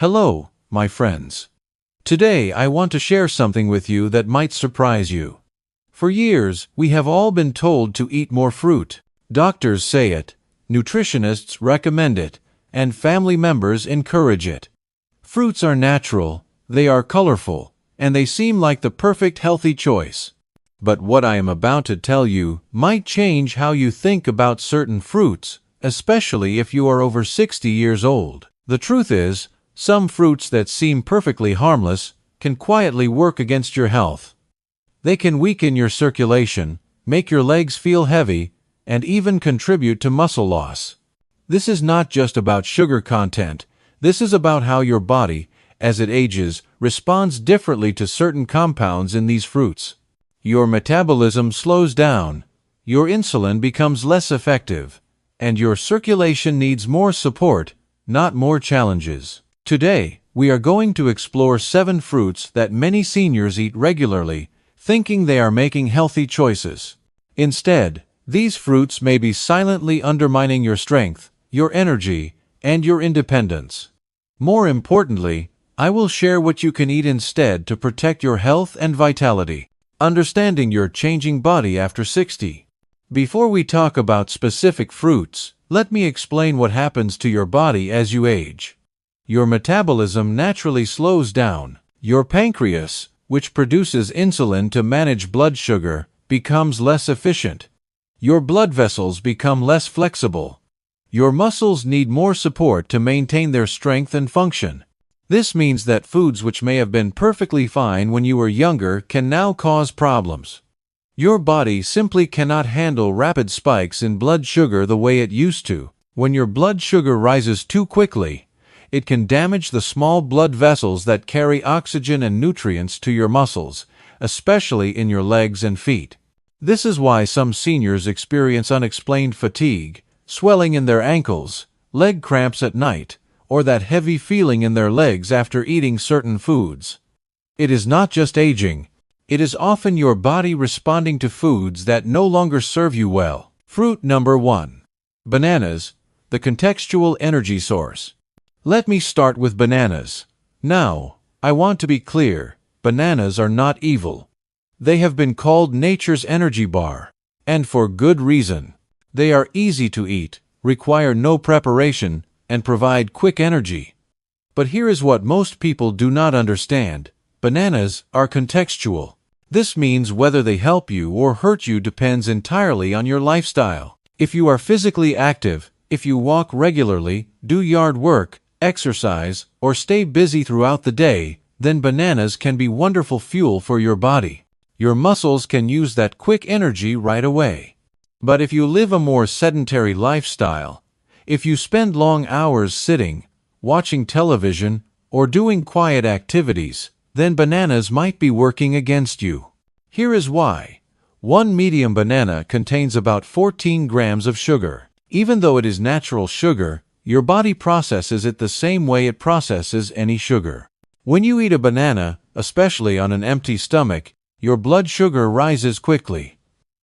Hello, my friends. Today I want to share something with you that might surprise you. For years, we have all been told to eat more fruit. Doctors say it, nutritionists recommend it, and family members encourage it. Fruits are natural, they are colorful, and they seem like the perfect healthy choice. But what I am about to tell you might change how you think about certain fruits, especially if you are over 60 years old. The truth is, some fruits that seem perfectly harmless can quietly work against your health. They can weaken your circulation, make your legs feel heavy, and even contribute to muscle loss. This is not just about sugar content. This is about how your body, as it ages, responds differently to certain compounds in these fruits. Your metabolism slows down, your insulin becomes less effective, and your circulation needs more support, not more challenges. Today, we are going to explore 7 fruits that many seniors eat regularly, thinking they are making healthy choices. Instead, these fruits may be silently undermining your strength, your energy, and your independence. More importantly, I will share what you can eat instead to protect your health and vitality. Understanding your changing body after 60. Before we talk about specific fruits, let me explain what happens to your body as you age. Your metabolism naturally slows down. Your pancreas, which produces insulin to manage blood sugar, becomes less efficient. Your blood vessels become less flexible. Your muscles need more support to maintain their strength and function. This means that foods which may have been perfectly fine when you were younger can now cause problems. Your body simply cannot handle rapid spikes in blood sugar the way it used to. When your blood sugar rises too quickly, it can damage the small blood vessels that carry oxygen and nutrients to your muscles, especially in your legs and feet. This is why some seniors experience unexplained fatigue, swelling in their ankles, leg cramps at night, or that heavy feeling in their legs after eating certain foods. It is not just aging. It is often your body responding to foods that no longer serve you well. Fruit number 1. Bananas, the contextual energy source. Let me start with bananas. Now, I want to be clear, bananas are not evil. They have been called nature's energy bar, and for good reason. They are easy to eat, require no preparation, and provide quick energy. But here is what most people do not understand. Bananas are contextual. This means whether they help you or hurt you depends entirely on your lifestyle. If you are physically active, if you walk regularly, do yard work, exercise, or stay busy throughout the day, then bananas can be wonderful fuel for your body. Your muscles can use that quick energy right away. But if you live a more sedentary lifestyle, if you spend long hours sitting, watching television, or doing quiet activities, then bananas might be working against you. Here is why. 1 medium banana contains about 14 grams of sugar. Even though it is natural sugar, your body processes it the same way it processes any sugar. When you eat a banana, especially on an empty stomach, your blood sugar rises quickly.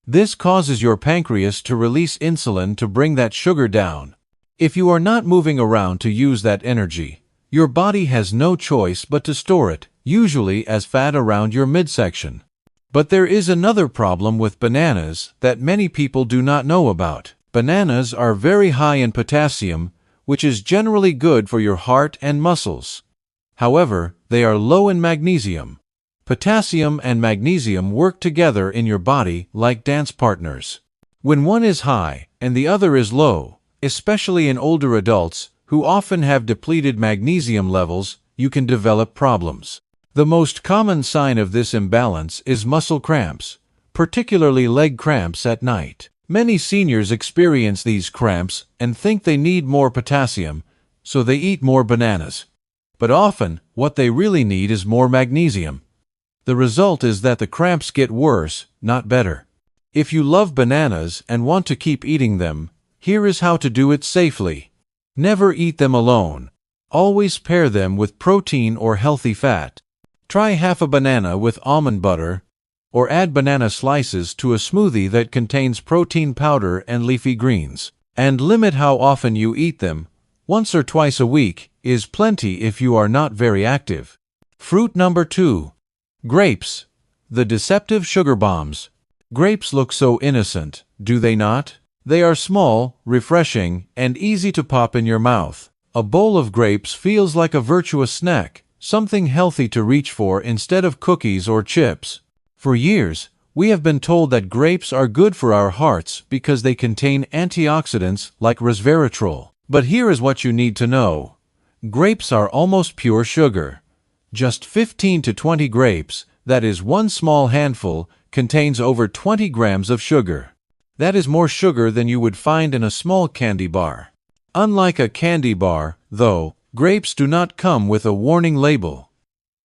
This causes your pancreas to release insulin to bring that sugar down. If you are not moving around to use that energy, your body has no choice but to store it, usually as fat around your midsection. But there is another problem with bananas that many people do not know about. Bananas are very high in potassium, which is generally good for your heart and muscles. However, they are low in magnesium. Potassium and magnesium work together in your body like dance partners. When one is high and the other is low, especially in older adults who often have depleted magnesium levels, you can develop problems. The most common sign of this imbalance is muscle cramps, particularly leg cramps at night. Many seniors experience these cramps and think they need more potassium, so they eat more bananas. But often, what they really need is more magnesium. The result is that the cramps get worse, not better. If you love bananas and want to keep eating them, here is how to do it safely. Never eat them alone. Always pair them with protein or healthy fat. Try half a banana with almond butter, or add banana slices to a smoothie that contains protein powder and leafy greens. And limit how often you eat them. Once or twice a week is plenty if you are not very active. Fruit number 2. Grapes. The deceptive sugar bombs. Grapes look so innocent, do they not? They are small, refreshing, and easy to pop in your mouth. A bowl of grapes feels like a virtuous snack, something healthy to reach for instead of cookies or chips. For years, we have been told that grapes are good for our hearts because they contain antioxidants like resveratrol. But here is what you need to know. Grapes are almost pure sugar. Just 15 to 20 grapes, that is one small handful, contains over 20 grams of sugar. That is more sugar than you would find in a small candy bar. Unlike a candy bar, though, grapes do not come with a warning label.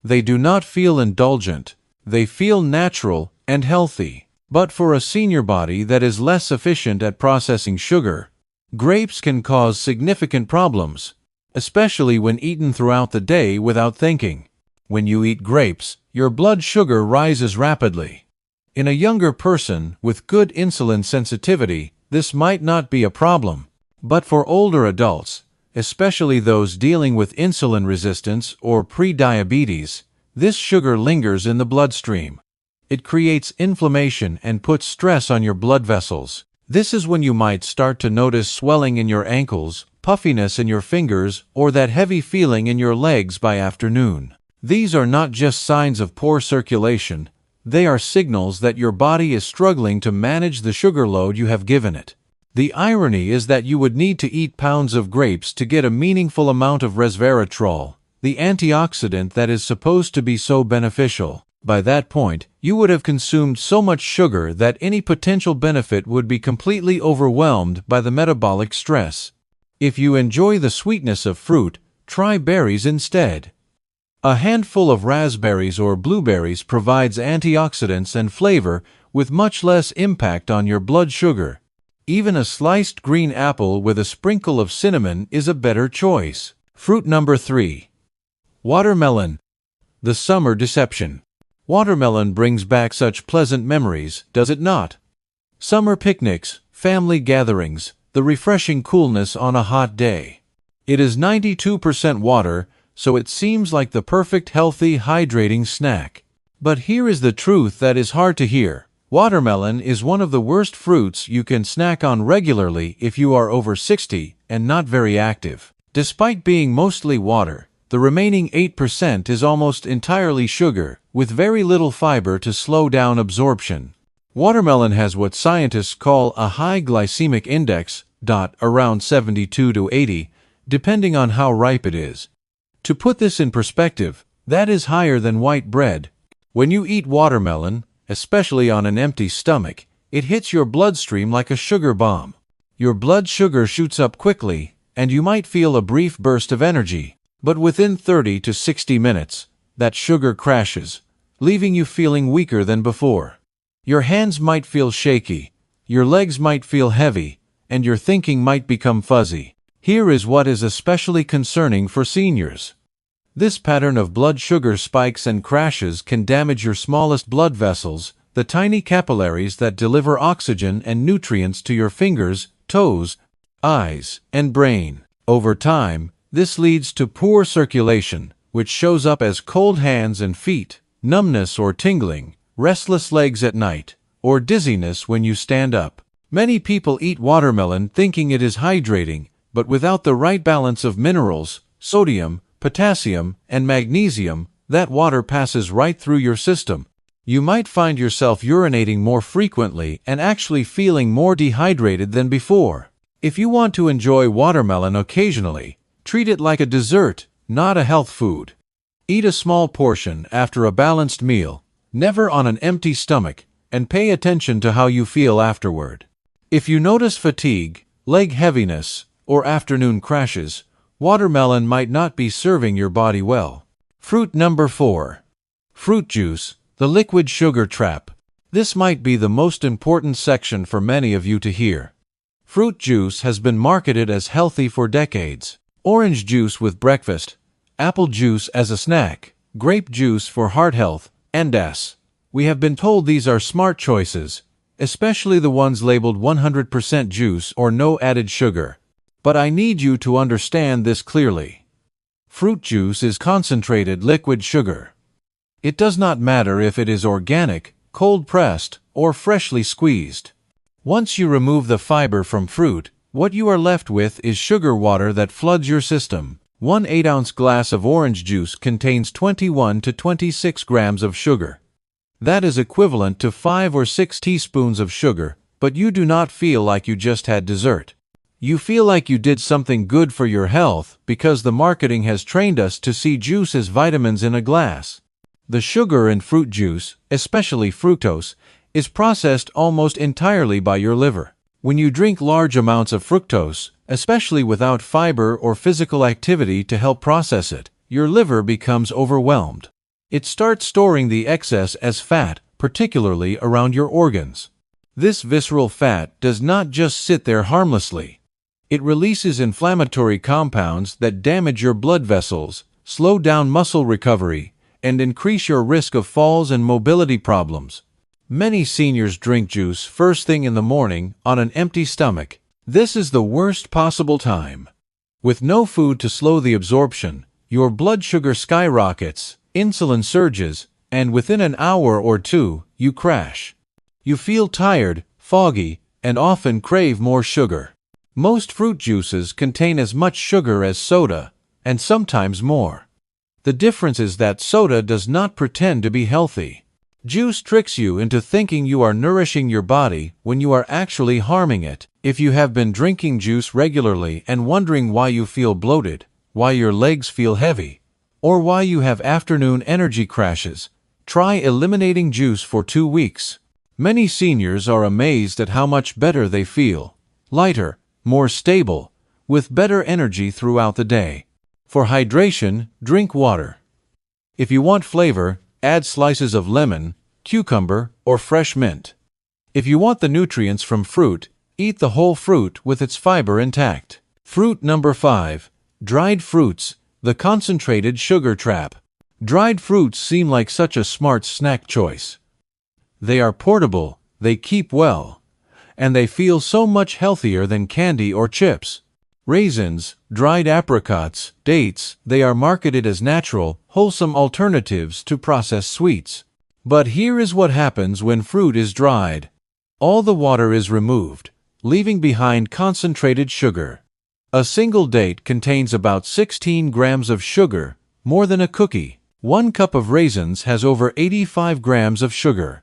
They do not feel indulgent. They feel natural and healthy. But for a senior body that is less efficient at processing sugar, grapes can cause significant problems, especially when eaten throughout the day without thinking. When you eat grapes, your blood sugar rises rapidly. In a younger person with good insulin sensitivity, this might not be a problem. But for older adults, especially those dealing with insulin resistance or pre-diabetes, this sugar lingers in the bloodstream. It creates inflammation and puts stress on your blood vessels. This is when you might start to notice swelling in your ankles, puffiness in your fingers, or that heavy feeling in your legs by afternoon. These are not just signs of poor circulation, they are signals that your body is struggling to manage the sugar load you have given it. The irony is that you would need to eat pounds of grapes to get a meaningful amount of resveratrol, the antioxidant that is supposed to be so beneficial. By that point, you would have consumed so much sugar that any potential benefit would be completely overwhelmed by the metabolic stress. If you enjoy the sweetness of fruit, try berries instead. A handful of raspberries or blueberries provides antioxidants and flavor with much less impact on your blood sugar. Even a sliced green apple with a sprinkle of cinnamon is a better choice. Fruit number 3. Watermelon. The summer deception. Watermelon brings back such pleasant memories, does it not? Summer picnics, family gatherings, the refreshing coolness on a hot day. It is 92% water, so it seems like the perfect healthy, hydrating snack. But here is the truth that is hard to hear. Watermelon is one of the worst fruits you can snack on regularly if you are over 60 and not very active. Despite being mostly water, the remaining 8% is almost entirely sugar, with very little fiber to slow down absorption. Watermelon has what scientists call a high glycemic index, around 72 to 80, depending on how ripe it is. To put this in perspective, that is higher than white bread. When you eat watermelon, especially on an empty stomach, it hits your bloodstream like a sugar bomb. Your blood sugar shoots up quickly, and you might feel a brief burst of energy. But within 30 to 60 minutes, that sugar crashes, leaving you feeling weaker than before. Your hands might feel shaky, your legs might feel heavy, and your thinking might become fuzzy. Here is what is especially concerning for seniors. This pattern of blood sugar spikes and crashes can damage your smallest blood vessels, the tiny capillaries that deliver oxygen and nutrients to your fingers, toes, eyes, and brain. Over time, this leads to poor circulation, which shows up as cold hands and feet, numbness or tingling, restless legs at night, or dizziness when you stand up. Many people eat watermelon thinking it is hydrating, but without the right balance of minerals, sodium, potassium, and magnesium, that water passes right through your system. You might find yourself urinating more frequently and actually feeling more dehydrated than before. If you want to enjoy watermelon occasionally, treat it like a dessert, not a health food. Eat a small portion after a balanced meal, never on an empty stomach, and pay attention to how you feel afterward. If you notice fatigue, leg heaviness, or afternoon crashes, watermelon might not be serving your body well. Fruit number 4. Fruit juice, the liquid sugar trap. This might be the most important section for many of you to hear. Fruit juice has been marketed as healthy for decades. Orange juice with breakfast, apple juice as a snack, grape juice for heart health, and we have been told these are smart choices, especially the ones labeled 100% juice or no added sugar. But I need you to understand this clearly. Fruit juice is concentrated liquid sugar. It does not matter if it is organic, cold-pressed, or freshly squeezed. Once you remove the fiber from fruit, what you are left with is sugar water that floods your system. One 8-ounce glass of orange juice contains 21 to 26 grams of sugar. That is equivalent to 5 or 6 teaspoons of sugar, but you do not feel like you just had dessert. You feel like you did something good for your health because the marketing has trained us to see juice as vitamins in a glass. The sugar in fruit juice, especially fructose, is processed almost entirely by your liver. When you drink large amounts of fructose, especially without fiber or physical activity to help process it, your liver becomes overwhelmed. It starts storing the excess as fat, particularly around your organs. This visceral fat does not just sit there harmlessly. It releases inflammatory compounds that damage your blood vessels, slow down muscle recovery, and increase your risk of falls and mobility problems. Many seniors drink juice first thing in the morning on an empty stomach. This is the worst possible time. With no food to slow the absorption, your blood sugar skyrockets, insulin surges, and within an hour or two, you crash. You feel tired, foggy, and often crave more sugar. Most fruit juices contain as much sugar as soda, and sometimes more. The difference is that soda does not pretend to be healthy. Juice tricks you into thinking you are nourishing your body when you are actually harming it. If you have been drinking juice regularly and wondering why you feel bloated, why your legs feel heavy, or why you have afternoon energy crashes, try eliminating juice for 2 weeks. Many seniors are amazed at how much better they feel. Lighter, more stable, with better energy throughout the day. For hydration, drink water. If you want flavor, add slices of lemon, cucumber, or fresh mint. If you want the nutrients from fruit, eat the whole fruit with its fiber intact. Fruit number 5. Dried fruits, the concentrated sugar trap. Dried fruits seem like such a smart snack choice. They are portable, they keep well, and they feel so much healthier than candy or chips. Raisins, dried apricots, dates, they are marketed as natural, wholesome alternatives to processed sweets. But here is what happens when fruit is dried. All the water is removed, leaving behind concentrated sugar. A single date contains about 16 grams of sugar, more than a cookie. 1 cup of raisins has over 85 grams of sugar.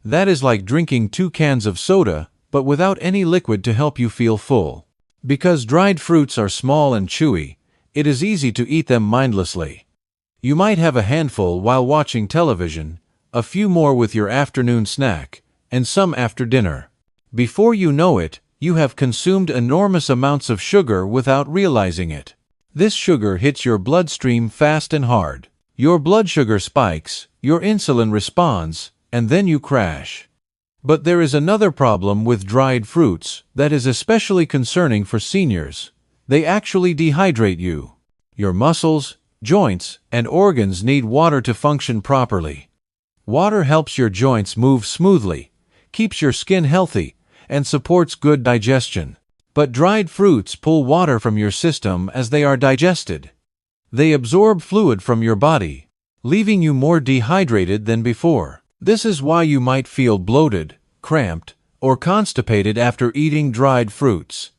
That is like drinking 2 cans of soda, but without any liquid to help you feel full. Because dried fruits are small and chewy, it is easy to eat them mindlessly. You might have a handful while watching television, a few more with your afternoon snack, and some after dinner. Before you know it, you have consumed enormous amounts of sugar without realizing it. This sugar hits your bloodstream fast and hard. Your blood sugar spikes, your insulin responds, and then you crash. But there is another problem with dried fruits that is especially concerning for seniors. They actually dehydrate you. Your muscles, joints, and organs need water to function properly. Water helps your joints move smoothly, keeps your skin healthy, and supports good digestion. But dried fruits pull water from your system as they are digested. They absorb fluid from your body, leaving you more dehydrated than before. This is why you might feel bloated, cramped, or constipated after eating dried fruits.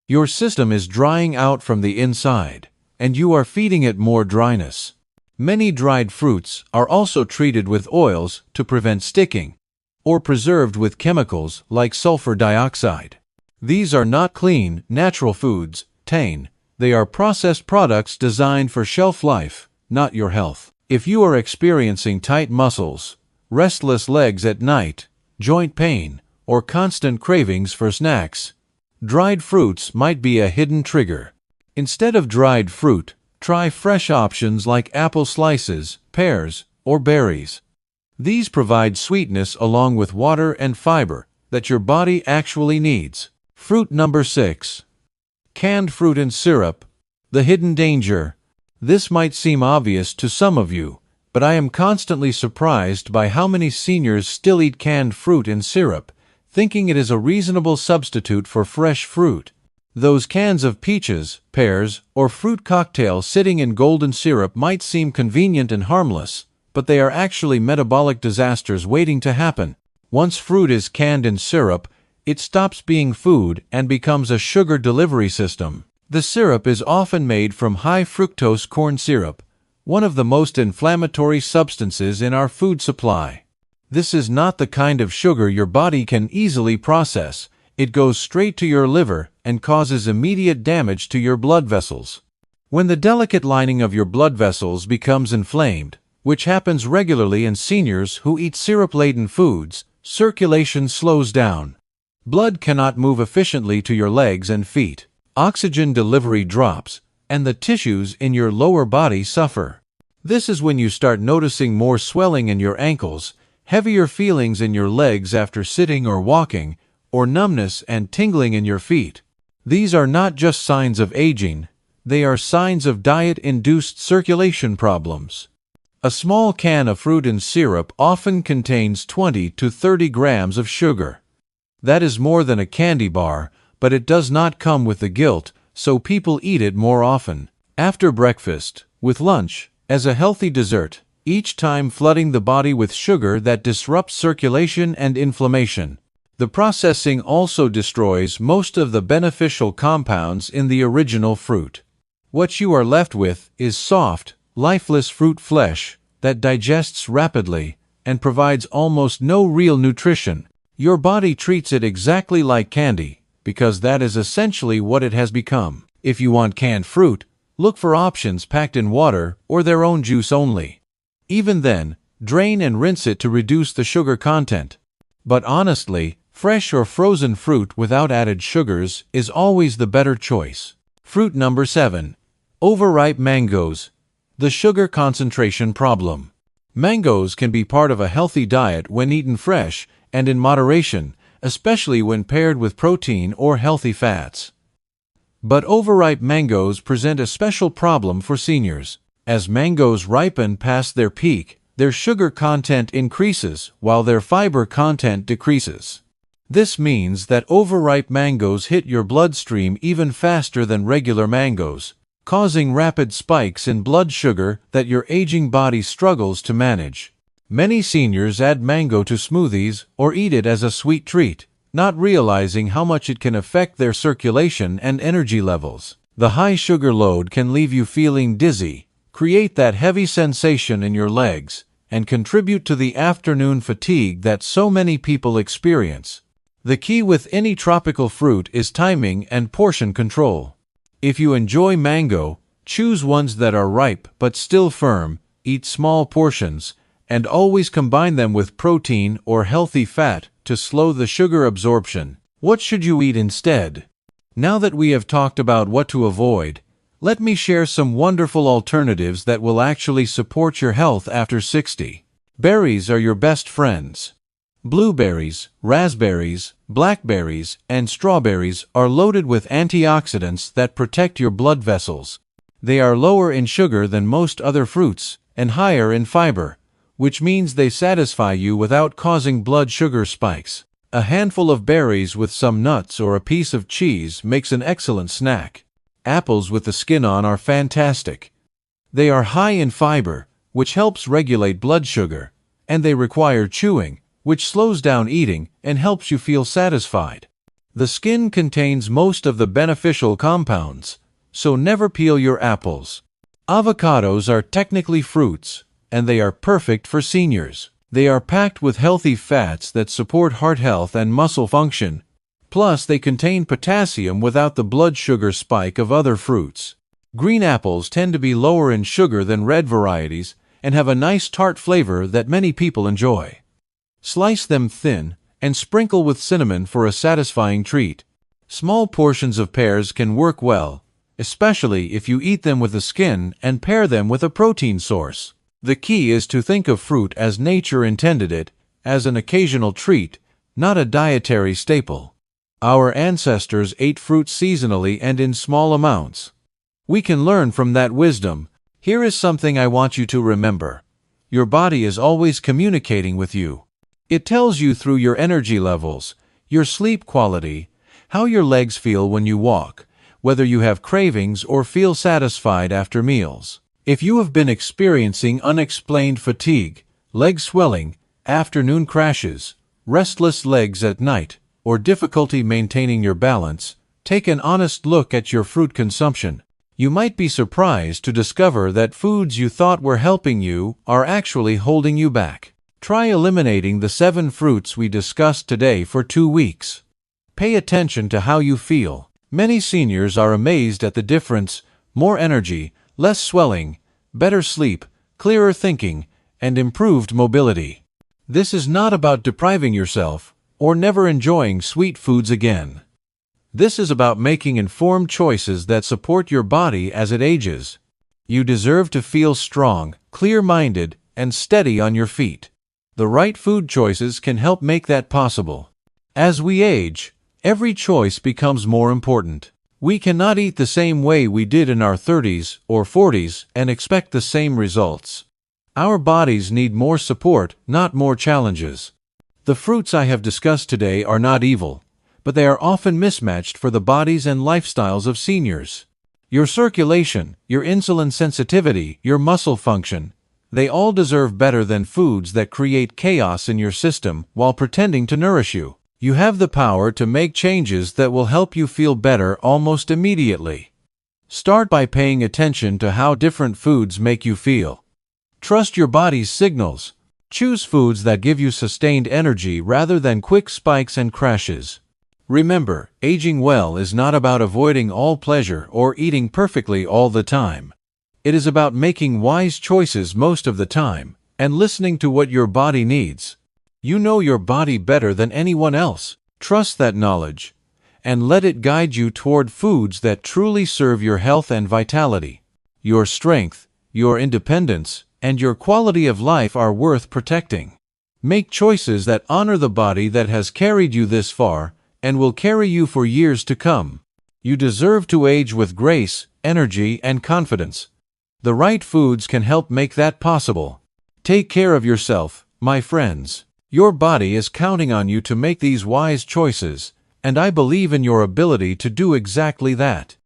Your system is drying out from the inside, and you are feeding it more dryness. Many dried fruits are also treated with oils to prevent sticking, or preserved with chemicals like sulfur dioxide. These are not clean, natural foods, TANE. They are processed products designed for shelf life, not your health. If you are experiencing tight muscles, restless legs at night, joint pain, or constant cravings for snacks, dried fruits might be a hidden trigger. Instead of dried fruit, try fresh options like apple slices, pears, or berries. These provide sweetness along with water and fiber that your body actually needs. Fruit number 6. Canned fruit and syrup, the hidden danger. This might seem obvious to some of you, but I am constantly surprised by how many seniors still eat canned fruit and syrup, thinking it is a reasonable substitute for fresh fruit. Those cans of peaches, pears, or fruit cocktails sitting in golden syrup might seem convenient and harmless, but they are actually metabolic disasters waiting to happen. Once fruit is canned in syrup, it stops being food and becomes a sugar delivery system. The syrup is often made from high fructose corn syrup, one of the most inflammatory substances in our food supply. This is not the kind of sugar your body can easily process. It goes straight to your liver and causes immediate damage to your blood vessels. When the delicate lining of your blood vessels becomes inflamed, which happens regularly in seniors who eat syrup-laden foods, circulation slows down. Blood cannot move efficiently to your legs and feet. Oxygen delivery drops, and the tissues in your lower body suffer. This is when you start noticing more swelling in your ankles, heavier feelings in your legs after sitting or walking, or numbness and tingling in your feet. These are not just signs of aging, they are signs of diet-induced circulation problems. A small can of fruit and syrup often contains 20 to 30 grams of sugar. That is more than a candy bar, but it does not come with the guilt, so people eat it more often. After breakfast, with lunch, as a healthy dessert, each time flooding the body with sugar that disrupts circulation and inflammation. The processing also destroys most of the beneficial compounds in the original fruit. What you are left with is soft, lifeless fruit flesh that digests rapidly and provides almost no real nutrition. Your body treats it exactly like candy, because that is essentially what it has become. If you want canned fruit, look for options packed in water or their own juice only. Even then, drain and rinse it to reduce the sugar content. But honestly, fresh or frozen fruit without added sugars is always the better choice. Fruit number 7. Overripe mangoes. The sugar concentration problem. Mangoes can be part of a healthy diet when eaten fresh and in moderation, especially when paired with protein or healthy fats. But overripe mangoes present a special problem for seniors. As mangoes ripen past their peak, their sugar content increases while their fiber content decreases. This means that overripe mangoes hit your bloodstream even faster than regular mangoes, causing rapid spikes in blood sugar that your aging body struggles to manage. Many seniors add mango to smoothies or eat it as a sweet treat, not realizing how much it can affect their circulation and energy levels. The high sugar load can leave you feeling dizzy, create that heavy sensation in your legs, and contribute to the afternoon fatigue that so many people experience. The key with any tropical fruit is timing and portion control. If you enjoy mango, choose ones that are ripe but still firm, eat small portions, and always combine them with protein or healthy fat to slow the sugar absorption. What should you eat instead? Now that we have talked about what to avoid, let me share some wonderful alternatives that will actually support your health after 60. Berries are your best friends. Blueberries, raspberries, blackberries, and strawberries are loaded with antioxidants that protect your blood vessels. They are lower in sugar than most other fruits and higher in fiber, which means they satisfy you without causing blood sugar spikes. A handful of berries with some nuts or a piece of cheese makes an excellent snack. Apples with the skin on are fantastic. They are high in fiber, which helps regulate blood sugar, and they require chewing, which slows down eating and helps you feel satisfied. The skin contains most of the beneficial compounds, so never peel your apples. Avocados are technically fruits, and they are perfect for seniors. They are packed with healthy fats that support heart health and muscle function. Plus, they contain potassium without the blood sugar spike of other fruits. Green apples tend to be lower in sugar than red varieties and have a nice tart flavor that many people enjoy. Slice them thin and sprinkle with cinnamon for a satisfying treat. Small portions of pears can work well, especially if you eat them with the skin and pair them with a protein source. The key is to think of fruit as nature intended it, as an occasional treat, not a dietary staple. Our ancestors ate fruit seasonally and in small amounts. We can learn from that wisdom. Here is something I want you to remember. Your body is always communicating with you. It tells you through your energy levels, your sleep quality, how your legs feel when you walk, whether you have cravings or feel satisfied after meals. If you have been experiencing unexplained fatigue, leg swelling, afternoon crashes, restless legs at night, or difficulty maintaining your balance, take an honest look at your fruit consumption. You might be surprised to discover that foods you thought were helping you are actually holding you back. Try eliminating the 7 fruits we discussed today for 2 weeks. Pay attention to how you feel. Many seniors are amazed at the difference: more energy, less swelling, better sleep, clearer thinking, and improved mobility. This is not about depriving yourself or never enjoying sweet foods again. This is about making informed choices that support your body as it ages. You deserve to feel strong, clear-minded, and steady on your feet. The right food choices can help make that possible. As we age, every choice becomes more important. We cannot eat the same way we did in our 30s or 40s and expect the same results. Our bodies need more support, not more challenges. The fruits I have discussed today are not evil, but they are often mismatched for the bodies and lifestyles of seniors. Your circulation, your insulin sensitivity, your muscle function, they all deserve better than foods that create chaos in your system while pretending to nourish you. You have the power to make changes that will help you feel better almost immediately. Start by paying attention to how different foods make you feel. Trust your body's signals. Choose foods that give you sustained energy rather than quick spikes and crashes. Remember, aging well is not about avoiding all pleasure or eating perfectly all the time. It is about making wise choices most of the time and listening to what your body needs. You know your body better than anyone else. Trust that knowledge and let it guide you toward foods that truly serve your health and vitality. Your strength, your independence, and your quality of life are worth protecting. Make choices that honor the body that has carried you this far and will carry you for years to come. You deserve to age with grace, energy, and confidence. The right foods can help make that possible. Take care of yourself, my friends. Your body is counting on you to make these wise choices, and I believe in your ability to do exactly that.